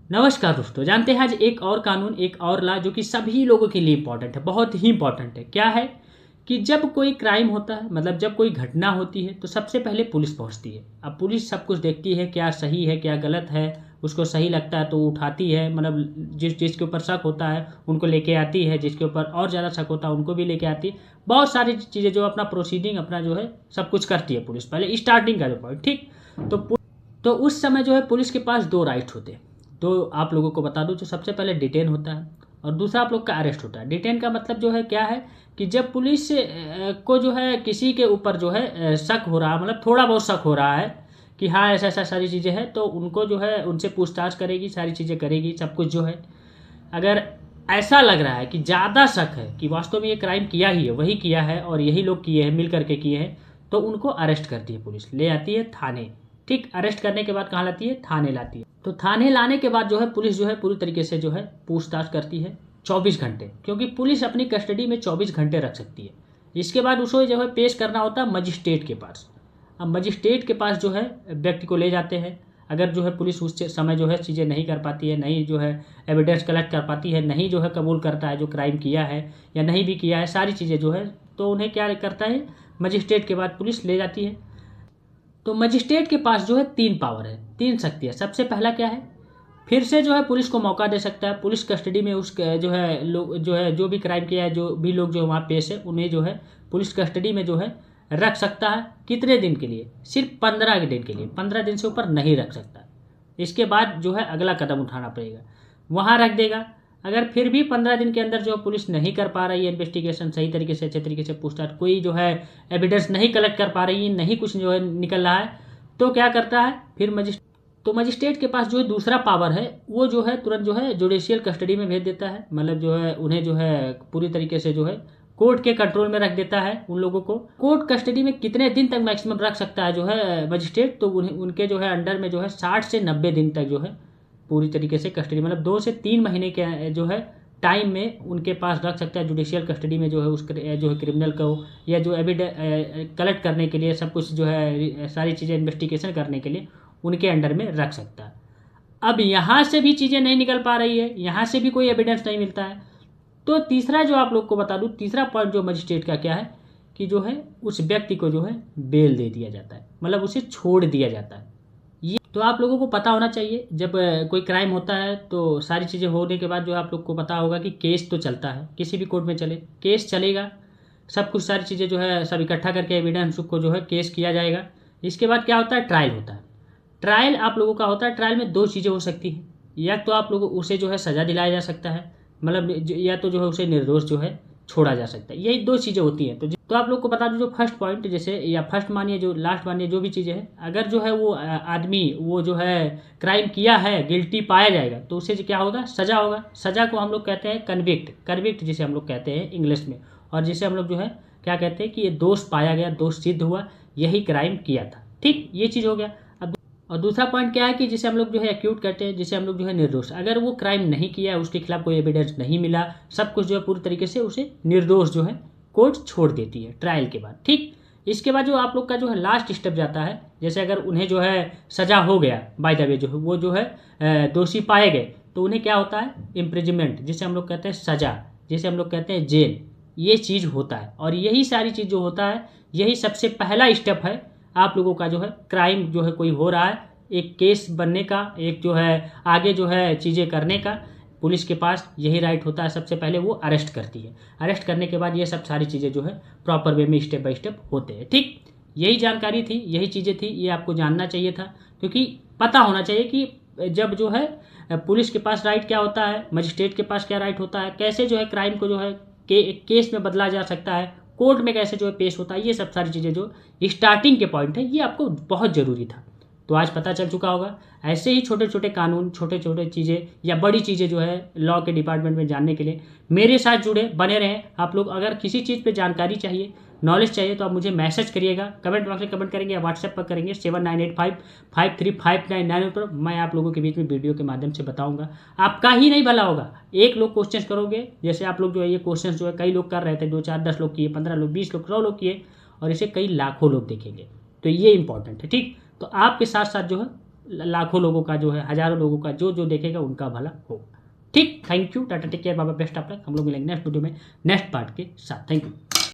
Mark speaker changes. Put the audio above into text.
Speaker 1: नमस्कार दोस्तों, जानते हैं आज एक और कानून, एक और लॉ जो कि सभी लोगों के लिए इम्पोर्टेंट है, बहुत ही इम्पोर्टेंट है। क्या है कि जब कोई क्राइम होता है, मतलब जब कोई घटना होती है तो सबसे पहले पुलिस पहुंचती है। अब पुलिस सब कुछ देखती है, क्या सही है क्या गलत है, उसको सही लगता है तो वो उठाती है, मतलब जिसके ऊपर शक होता है उनको लेके आती है, जिसके ऊपर और ज़्यादा शक होता है उनको भी लेके आती है। बहुत सारी चीज़ें जो अपना प्रोसीडिंग अपना जो है सब कुछ करती है पुलिस, पहले स्टार्टिंग का जो पॉइंट, ठीक। तो उस समय जो है पुलिस के पास दो राइट होते हैं। तो आप लोगों को बता दूं, जो सबसे पहले डिटेन होता है और दूसरा आप लोग का अरेस्ट होता है। डिटेन का मतलब जो है क्या है कि जब पुलिस को जो है किसी के ऊपर जो है शक हो रहा है, मतलब थोड़ा बहुत शक हो रहा है कि हाँ ऐसा ऐसा सारी चीज़ें हैं, तो उनको जो है उनसे पूछताछ करेगी, सारी चीज़ें करेगी, सब कुछ जो है। अगर ऐसा लग रहा है कि ज़्यादा शक है कि वास्तव में ये क्राइम किया ही है, वही किया है और यही लोग किए हैं, मिल करके किए हैं, तो उनको अरेस्ट करती है पुलिस, ले आती है थाने। ठीक, अरेस्ट करने के बाद कहाँ लाती है? थाने लाती है। तो थाने लाने के बाद जो है पुलिस जो है पूरी तरीके से जो है पूछताछ करती है 24 घंटे, क्योंकि पुलिस अपनी कस्टडी में 24 घंटे रख सकती है। इसके बाद उसको जो है पेश करना होता है मजिस्ट्रेट के पास। अब मजिस्ट्रेट के पास जो है व्यक्ति को ले जाते हैं। अगर जो है पुलिस उस समय जो है चीज़ें नहीं कर पाती है, नहीं जो है एविडेंस कलेक्ट कर पाती है, नहीं जो है कबूल करता है जो क्राइम किया है या नहीं भी किया है, सारी चीज़ें जो है, तो उन्हें क्या करता है, मजिस्ट्रेट के बाद पुलिस ले जाती है। तो मजिस्ट्रेट के पास जो है तीन पावर है, तीन शक्ति है। सबसे पहला क्या है, फिर से जो है पुलिस को मौका दे सकता है। पुलिस कस्टडी में उस जो है लोग जो है जो भी क्राइम किया है, जो भी लोग जो वहाँ पेश है, उन्हें जो है पुलिस कस्टडी में जो है रख सकता है। कितने दिन के लिए? सिर्फ 15 दिन के लिए, 15 दिन से ऊपर नहीं रख सकता। इसके बाद जो है अगला कदम उठाना पड़ेगा, वहाँ रख देगा। अगर फिर भी 15 दिन के अंदर जो पुलिस नहीं कर पा रही है इन्वेस्टिगेशन सही तरीके से, अच्छे तरीके से पूछताछ, कोई जो है एविडेंस नहीं कलेक्ट कर पा रही है, नहीं कुछ जो है निकल रहा है, तो क्या करता है फिर मजिस्ट्रेट के पास जो है दूसरा पावर है, वो जो है तुरंत जो है जुडिशियल कस्टडी में भेज देता है। मतलब जो है उन्हें जो है पूरी तरीके से जो है कोर्ट के कंट्रोल में रख देता है उन लोगों को। कोर्ट कस्टडी में कितने दिन तक मैक्सिमम रख सकता है जो है मजिस्ट्रेट, तो उनके जो है अंडर में जो है 60 से 90 दिन तक जो है पूरी तरीके से कस्टडी, मतलब 2 से 3 महीने के जो है टाइम में उनके पास रख सकता है जुडिशियल कस्टडी में, जो है उस जो है क्रिमिनल को या जो एविडेंस कलेक्ट करने के लिए, सब कुछ जो है सारी चीज़ें इन्वेस्टिगेशन करने के लिए उनके अंडर में रख सकता है। अब यहाँ से भी चीज़ें नहीं निकल पा रही है, यहाँ से भी कोई एविडेंस नहीं मिलता है, तो तीसरा जो आप लोग को बता दूँ, तीसरा पॉइंट जो मजिस्ट्रेट का क्या है कि जो है उस व्यक्ति को जो है बेल दे दिया जाता है, मतलब उसे छोड़ दिया जाता है। ये तो आप लोगों को पता होना चाहिए, जब कोई क्राइम होता है तो सारी चीज़ें होने के बाद जो आप लोग को पता होगा कि केस तो चलता है, किसी भी कोर्ट में चले केस चलेगा, सब कुछ सारी चीज़ें जो है सब इकट्ठा करके एविडेंस को जो है केस किया जाएगा। इसके बाद क्या होता है, ट्रायल होता है। ट्रायल आप लोगों का होता है, ट्रायल में दो चीज़ें हो सकती हैं, या तो आप लोग उसे जो है सज़ा दिलाया जा सकता है, मतलब या तो जो है उसे निर्दोष जो है छोड़ा जा सकता है। यही दो चीज़ें होती हैं। तो आप लोग को बता दूं, जो फर्स्ट पॉइंट जैसे, या फर्स्ट मानिए जो लास्ट मानिए, जो भी चीज़ें हैं, अगर जो है वो आदमी वो जो है क्राइम किया है, गिल्टी पाया जाएगा, तो उसे क्या होगा, सज़ा होगा। सज़ा को हम लोग कहते हैं कन्विक्ट, कन्विक्ट जिसे हम लोग कहते हैं इंग्लिश में, और जिसे हम लोग जो है क्या कहते हैं कि ये दोष पाया गया, दोष सिद्ध हुआ, यही क्राइम किया था। ठीक, ये चीज़ हो गया। और दूसरा पॉइंट क्या है कि जिसे हम लोग जो है एक्यूट कहते हैं, जिसे हम लोग जो है निर्दोष, अगर वो क्राइम नहीं किया है, उसके खिलाफ कोई एविडेंस नहीं मिला, सब कुछ जो है पूरी तरीके से उसे निर्दोष जो है कोर्ट छोड़ देती है ट्रायल के बाद। ठीक, इसके बाद जो आप लोग का जो है लास्ट स्टेप जाता है, जैसे अगर उन्हें जो है सजा हो गया, बाय द वे जो है वो जो है दोषी पाए गए, तो उन्हें क्या होता है, इम्प्रिजमेंट, जिसे हम लोग कहते हैं सजा, जिसे हम लोग कहते हैं जेल, ये चीज़ होता है। और यही सारी चीज़ जो होता है, यही सबसे पहला स्टेप है आप लोगों का जो है क्राइम जो है कोई हो रहा है, एक केस बनने का, एक जो है आगे जो है चीज़ें करने का, पुलिस के पास यही राइट होता है। सबसे पहले वो अरेस्ट करती है, अरेस्ट करने के बाद ये सब सारी चीज़ें जो है प्रॉपर वे में स्टेप बाय स्टेप होते हैं। ठीक, यही जानकारी थी, यही चीज़ें थी, ये आपको जानना चाहिए था, क्योंकि पता होना चाहिए कि जब जो है पुलिस के पास राइट क्या होता है, मजिस्ट्रेट के पास क्या राइट होता है, कैसे जो है क्राइम को जो है केस में बदला जा सकता है, कोर्ट में कैसे जो है पेश होता है, ये सब सारी चीज़ें जो स्टार्टिंग के पॉइंट है, ये आपको बहुत ज़रूरी था। तो आज पता चल चुका होगा। ऐसे ही छोटे छोटे कानून, छोटे छोटे चीज़ें या बड़ी चीज़ें जो है लॉ के डिपार्टमेंट में जानने के लिए मेरे साथ जुड़े बने रहें। आप लोग अगर किसी चीज़ पे जानकारी चाहिए, नॉलेज चाहिए, तो आप मुझे मैसेज करिएगा, कमेंट बॉक्स में कमेंट करेंगे या व्हाट्सएप पर करेंगे 7985535599 पर। मैं आप लोगों के बीच में वीडियो के माध्यम से बताऊंगा, आपका ही नहीं भला होगा। एक लोग क्वेश्चन करोगे, जैसे आप लोग जो है ये क्वेश्चन जो है कई लोग कर रहे थे, 2 4 10 लोग किए, 15 लोग, 20 लोग, 100 लोग किए, और इसे कई लाखों लोग देखेंगे, तो ये इंपॉर्टेंट है। ठीक, तो आपके साथ साथ जो है लाखों लोगों का जो है, हज़ारों लोगों का, जो जो देखेगा उनका भला होगा। ठीक, thank you, tata, take care, बाबा, बेस्ट ऑफ लक। हम लोग मिलेंगे नेक्स्ट वीडियो में नेक्स्ट पार्ट के साथ। Thank you.